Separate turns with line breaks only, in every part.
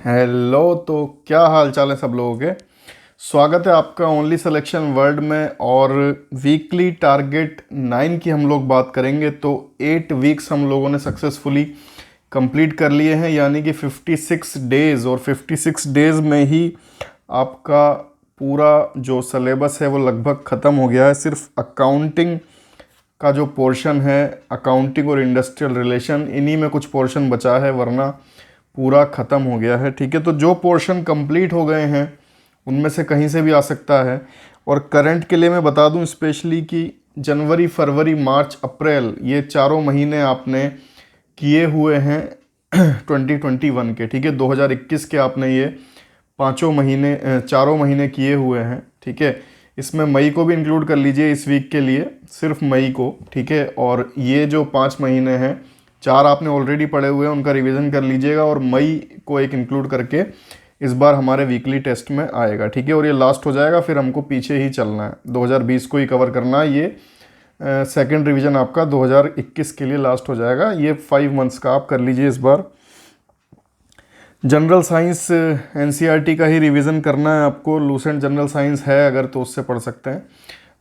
Hello. तो क्या हाल चाल है सब लोगों के। स्वागत है आपका ओनली सिलेक्शन वर्ल्ड में। और वीकली टारगेट 9 की हम लोग बात करेंगे। तो 8 वीक्स हम लोगों ने सक्सेसफुली कंप्लीट कर लिए हैं, यानी कि 56 डेज़। और 56 डेज़ में ही आपका पूरा जो सिलेबस है वो लगभग ख़त्म हो गया है। सिर्फ अकाउंटिंग का जो पोर्शन है, अकाउंटिंग और इंडस्ट्रियल रिलेशन, इन्हीं में कुछ पोर्शन बचा है, वरना पूरा ख़त्म हो गया है। ठीक है, तो जो पोर्शन कंप्लीट हो गए हैं उनमें से कहीं से भी आ सकता है। और करंट के लिए मैं बता दूं स्पेशली कि जनवरी, फरवरी, मार्च, अप्रैल, ये चारों महीने आपने किए हुए हैं 2021 के। ठीक है, 2021 के आपने ये चारों महीने किए हुए हैं। ठीक है, इसमें मई को भी इंक्लूड कर लीजिए इस वीक के लिए, सिर्फ मई को। ठीक है, और ये जो 5 महीने हैं, 4 आपने ऑलरेडी पढ़े हुए हैं, उनका रिवीजन कर लीजिएगा और मई को एक इंक्लूड करके इस बार हमारे वीकली टेस्ट में आएगा। ठीक है, और ये लास्ट हो जाएगा, फिर हमको पीछे ही चलना है, 2020 को ही कवर करना है। ये सेकंड रिवीजन आपका 2021 के लिए लास्ट हो जाएगा। ये 5 मंथ्स का आप कर लीजिए इस बार। जनरल साइंस एनसीईआरटी का ही रिवीजन करना है आपको। लूसेंट जनरल साइंस है अगर तो उससे पढ़ सकते हैं,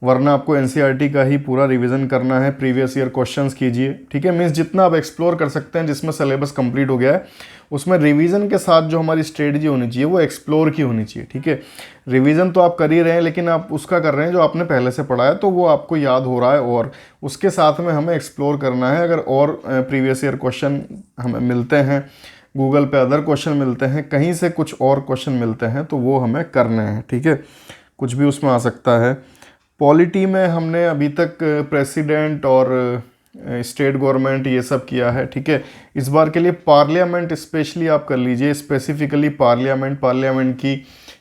वरना आपको एनसीईआरटी का ही पूरा रिवीजन करना है। प्रीवियस ईयर क्वेश्चंस कीजिए। ठीक है, मीन्स जितना आप एक्सप्लोर कर सकते हैं जिसमें सिलेबस कंप्लीट हो गया है, उसमें रिवीजन के साथ जो हमारी स्ट्रेटजी होनी चाहिए वो एक्सप्लोर की होनी चाहिए। ठीक है, रिवीजन तो आप कर ही रहे हैं, लेकिन आप उसका कर रहे हैं जो आपने पहले से पढ़ा है, तो वो आपको याद हो रहा है, और उसके साथ में हमें एक्सप्लोर करना है। अगर और प्रीवियस ईयर क्वेश्चन हमें मिलते हैं, गूगल पे अदर क्वेश्चन मिलते हैं, कहीं से कुछ और क्वेश्चन मिलते हैं, तो वो हमें करने हैं। ठीक है, कुछ भी उसमें आ सकता है। पॉलिटी में हमने अभी तक प्रेसिडेंट और स्टेट गवर्नमेंट ये सब किया है। ठीक है, इस बार के लिए पार्लियामेंट स्पेशली आप कर लीजिए, स्पेसिफिकली पार्लियामेंट की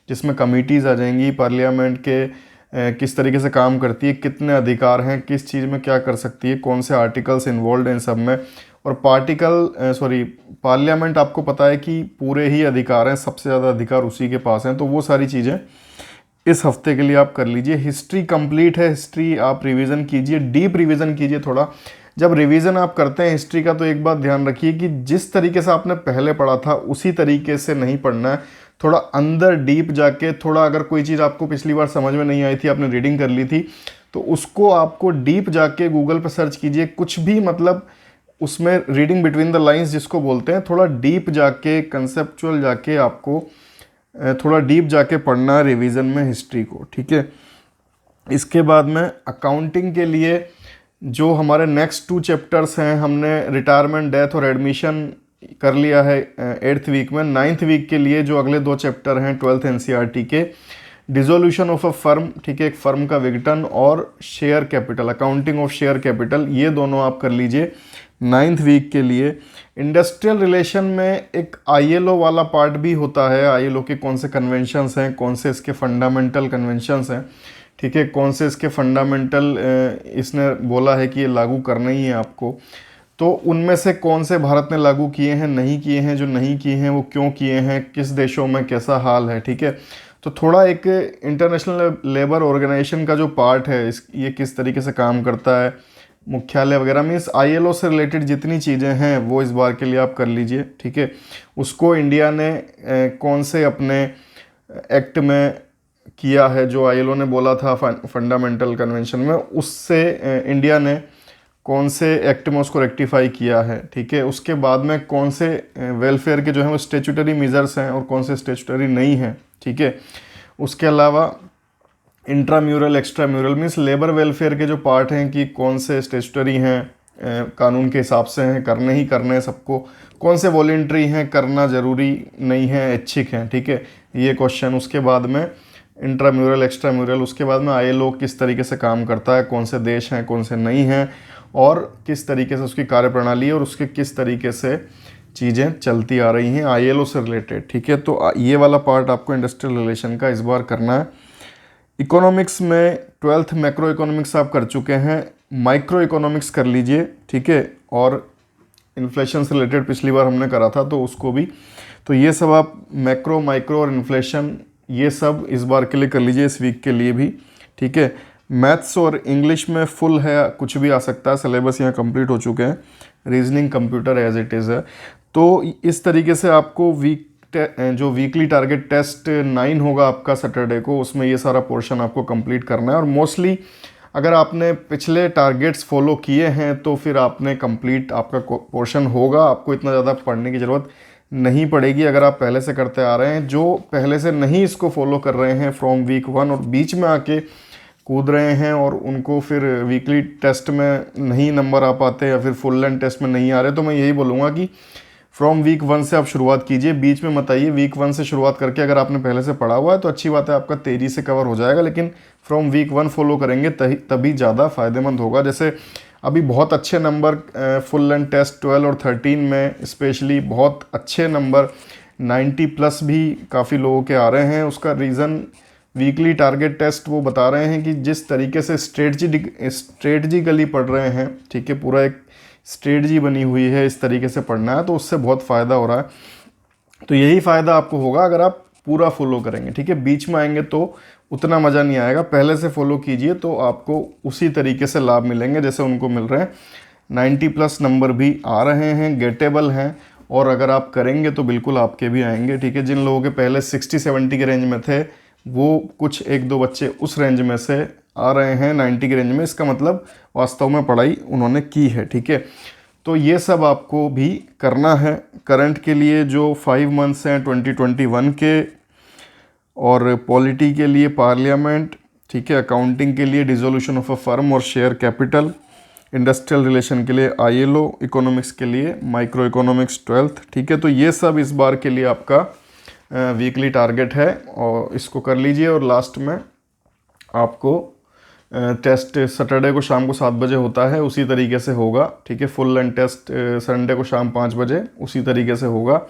जिसमें कमिटीज़ आ जाएंगी, पार्लियामेंट के किस तरीके से काम करती है, कितने अधिकार हैं, किस चीज़ में क्या कर सकती है, कौन से आर्टिकल्स इन्वॉल्व हैं इन सब में। और पार्लियामेंट आपको पता है कि पूरे ही अधिकार हैं, सबसे ज़्यादा अधिकार उसी के पास हैं। तो वो सारी चीज़ें इस हफ्ते के लिए आप कर लीजिए। हिस्ट्री कंप्लीट है, हिस्ट्री आप रिवीजन कीजिए, डीप रिवीजन कीजिए थोड़ा। जब रिवीजन आप करते हैं हिस्ट्री का, तो एक बात ध्यान रखिए कि जिस तरीके से आपने पहले पढ़ा था उसी तरीके से नहीं पढ़ना है। थोड़ा अंदर डीप जाके, थोड़ा अगर कोई चीज़ आपको पिछली बार समझ में नहीं आई थी, आपने रीडिंग कर ली थी, तो उसको आपको डीप जाके गूगल पर सर्च कीजिए। कुछ भी मतलब उसमें रीडिंग बिटवीन द लाइंस जिसको बोलते हैं, थोड़ा डीप जाके, कंसेप्चुअल जाके आपको थोड़ा डीप जाके पढ़ना है रिवीजन में हिस्ट्री को। ठीक है, इसके बाद में अकाउंटिंग के लिए जो हमारे नेक्स्ट 2 चैप्टर्स हैं, हमने रिटायरमेंट, डेथ और एडमिशन कर लिया है 8th वीक में। 9th वीक के लिए जो अगले 2 चैप्टर हैं 12th एनसीईआरटी के, डिसोल्यूशन ऑफ अ फर्म, ठीक है, एक फर्म का विघटन, और share capital, accounting of share capital, ये दोनों आप कर लीजिए 9th वीक के लिए। इंडस्ट्रियल रिलेशन में एक आईएलओ वाला पार्ट भी होता है। आईएलओ के कौन से कन्वेंशंस हैं, कौन से इसके फंडामेंटल कन्वेंशंस हैं, ठीक है, कौन से इसके फंडामेंटल इसने बोला है कि ये लागू करना ही है आपको, तो उनमें से कौन से भारत ने लागू किए हैं, नहीं किए हैं, जो नहीं किए हैं वो क्यों किए हैं, किस देशों में कैसा हाल है। ठीक है, तो थोड़ा एक इंटरनेशनल लेबर ऑर्गेनाइजेशन का जो पार्ट है, ये किस तरीके से काम करता है, मुख्यालय वगैरह, मीन्स आईएलओ से रिलेटेड जितनी चीज़ें हैं वो इस बार के लिए आप कर लीजिए। ठीक है, उसको इंडिया ने कौन से अपने एक्ट में किया है, जो आईएलओ ने बोला था फंडामेंटल कन्वेंशन में, उससे इंडिया ने कौन से एक्ट में उसको रेक्टिफाई किया है। ठीक है, उसके बाद में कौन से वेलफेयर के जो हैं वो स्टेचुटरी मेजर्स हैं और कौन से स्टेचुटरी नहीं हैं। ठीक है, उसके अलावा intramural, extra mural, means labour welfare के जो पार्ट हैं कि कौन से स्टेचुटरी हैं, कानून के हिसाब से हैं, करने ही करने हैं सबको, कौन से वॉलेंट्री हैं, करना ज़रूरी नहीं है, ऐच्छिक हैं। ठीक है, ये क्वेश्चन। उसके बाद में इंट्राम्यूरल, एक्स्ट्रा म्यूरल, उसके बाद में आईएलओ किस तरीके से काम करता है, कौन से देश हैं, कौन से नहीं हैं, और किस तरीके से उसकी कार्यप्रणाली है और उसके किस तरीके से चीज़ें चलती आ रही हैं आईएलओ से रिलेटेड। ठीक है, तो ये वाला पार्ट आपको इंडस्ट्रियल रिलेशन का इस बार करना है। इकोनॉमिक्स में 12th मैक्रो इकोनॉमिक्स आप कर चुके हैं, माइक्रो इकोनॉमिक्स कर लीजिए। ठीक है, और इन्फ्लेशन से रिलेटेड पिछली बार हमने करा था तो उसको भी, तो ये सब आप मैक्रो, माइक्रो और इन्फ्लेशन, ये सब इस बार के लिए कर लीजिए, इस वीक के लिए भी। ठीक है, मैथ्स और इंग्लिश में फुल है, कुछ भी आ सकता है, सिलेबस यहाँ कंप्लीट हो चुके हैं। Reasoning, computer as it is है। तो इस तरीके से आपको वीक जो वीकली टारगेट टेस्ट 9 होगा आपका सैटरडे को, उसमें ये सारा पोर्शन आपको कंप्लीट करना है। और मोस्टली अगर आपने पिछले टारगेट्स फॉलो किए हैं तो फिर आपने कंप्लीट आपका पोर्शन होगा, आपको इतना ज़्यादा पढ़ने की ज़रूरत नहीं पड़ेगी अगर आप पहले से करते आ रहे हैं। जो पहले से नहीं इसको फॉलो कर रहे हैं फ्रॉम वीक 1 और बीच में आके कूद रहे हैं और उनको फिर वीकली टेस्ट में नहीं नंबर आ पाते या फिर फुल लेंथ टेस्ट में नहीं आ रहे, तो मैं यही बोलूँगा कि फ्रॉम वीक 1 से आप शुरुआत कीजिए, बीच में मत आइए। वीक 1 से शुरुआत करके अगर आपने पहले से पढ़ा हुआ है तो अच्छी बात है, आपका तेज़ी से कवर हो जाएगा, लेकिन फ्रॉम वीक 1 फॉलो करेंगे तभी ज़्यादा फ़ायदेमंद होगा। जैसे अभी बहुत अच्छे नंबर फुल लेंथ टेस्ट 12 और 13 में स्पेशली बहुत अच्छे नंबर 90 प्लस भी काफ़ी लोगों के आ रहे हैं। उसका रीज़न वीकली टारगेट टेस्ट वो बता रहे हैं कि जिस तरीके से स्ट्रेटजिकली पढ़ रहे हैं, ठीक है, पूरा एक स्ट्रेटजी बनी हुई है, इस तरीके से पढ़ना है, तो उससे बहुत फ़ायदा हो रहा है। तो यही फ़ायदा आपको होगा अगर आप पूरा फॉलो करेंगे, ठीक है। बीच में आएंगे तो उतना मज़ा नहीं आएगा, पहले से फॉलो कीजिए तो आपको उसी तरीके से लाभ मिलेंगे जैसे उनको मिल रहे हैं। 90 प्लस नंबर भी आ रहे हैं, गेटेबल हैं, और अगर आप करेंगे तो बिल्कुल आपके भी आएंगे, ठीक है। जिन लोगों के पहले 60-70 के रेंज में थे वो कुछ 1-2 बच्चे उस रेंज में से आ रहे हैं 90 के रेंज में, इसका मतलब वास्तव में पढ़ाई उन्होंने की है, ठीक है। तो ये सब आपको भी करना है। करंट के लिए जो 5 मंथ्स हैं 2021 के, और पॉलिटी के लिए पार्लियामेंट, ठीक है, अकाउंटिंग के लिए डिसोल्यूशन ऑफ अ फर्म और शेयर कैपिटल, इंडस्ट्रियल रिलेशन के लिए ILO, इकोनॉमिक्स के लिए माइक्रो इकोनॉमिक्स 12th, ठीक है। तो ये सब इस बार के लिए आपका वीकली टारगेट है और इसको कर लीजिए। और लास्ट में आपको टेस्ट सैटरडे को शाम को 7 बजे होता है, उसी तरीके से होगा, ठीक है। फुल लेंथ टेस्ट संडे को शाम 5 बजे उसी तरीके से होगा।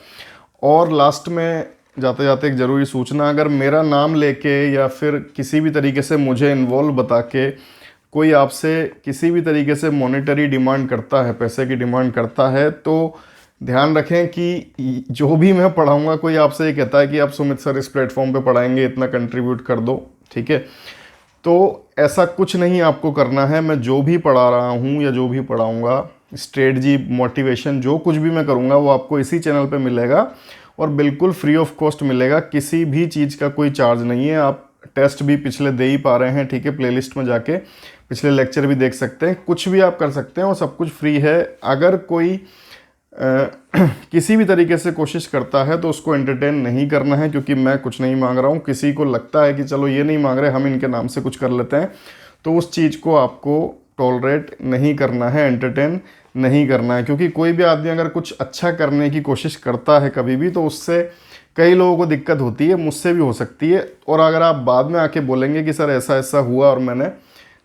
और लास्ट में जाते जाते एक ज़रूरी सूचना, अगर मेरा नाम लेके या फिर किसी भी तरीके से मुझे इन्वॉल्व बता के कोई आपसे किसी भी तरीके से मॉनेटरी डिमांड करता है, पैसे की डिमांड करता है, तो ध्यान रखें कि जो भी मैं पढ़ाऊँगा, कोई आपसे ये कहता है कि आप सुमित सर इस प्लेटफॉर्म पे पढ़ाएंगे, इतना कंट्रीब्यूट कर दो, ठीक है, तो ऐसा कुछ नहीं आपको करना है। मैं जो भी पढ़ा रहा हूँ या जो भी पढ़ाऊँगा, स्ट्रेटजी, मोटिवेशन, जो कुछ भी मैं करूँगा वो आपको इसी चैनल पे मिलेगा और बिल्कुल फ्री ऑफ कॉस्ट मिलेगा। किसी भी चीज़ का कोई चार्ज नहीं है। आप टेस्ट भी पिछले दे ही पा रहे हैं, ठीक है, प्लेलिस्ट में जाके पिछले लेक्चर भी देख सकते हैं, कुछ भी आप कर सकते हैं और सब कुछ फ्री है। अगर कोई किसी भी तरीके से कोशिश करता है तो उसको एंटरटेन नहीं करना है, क्योंकि मैं कुछ नहीं मांग रहा हूँ। किसी को लगता है कि चलो ये नहीं मांग रहे, हम इनके नाम से कुछ कर लेते हैं, तो उस चीज़ को आपको टॉलरेट नहीं करना है, एंटरटेन नहीं करना है। क्योंकि कोई भी आदमी अगर कुछ अच्छा करने की कोशिश करता है कभी भी, तो उससे कई लोगों को दिक्कत होती है, मुझसे भी हो सकती है। और अगर आप बाद में आके बोलेंगे कि सर ऐसा ऐसा हुआ और मैंने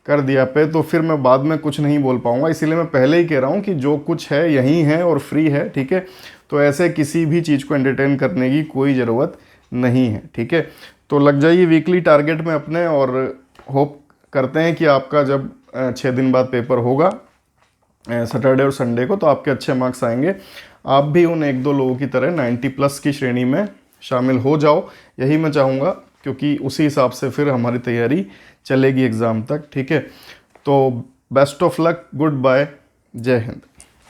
कर दिया पे, तो फिर मैं बाद में कुछ नहीं बोल पाऊंगा। इसीलिए मैं पहले ही कह रहा हूँ कि जो कुछ है यही है और फ्री है, ठीक है। तो ऐसे किसी भी चीज़ को एंटरटेन करने की कोई ज़रूरत नहीं है, ठीक है। तो लग जाइए वीकली टारगेट में अपने, और होप करते हैं कि आपका जब 6 दिन बाद पेपर होगा सैटरडे और संडे को, तो आपके अच्छे मार्क्स आएंगे। आप भी उन 1-2 लोगों की तरह 90 प्लस की श्रेणी में शामिल हो जाओ, यही मैं चाहूँगा, क्योंकि उसी हिसाब से फिर हमारी तैयारी चलेगी एग्ज़ाम तक, ठीक है। तो best of luck, good bye, जय हिंद।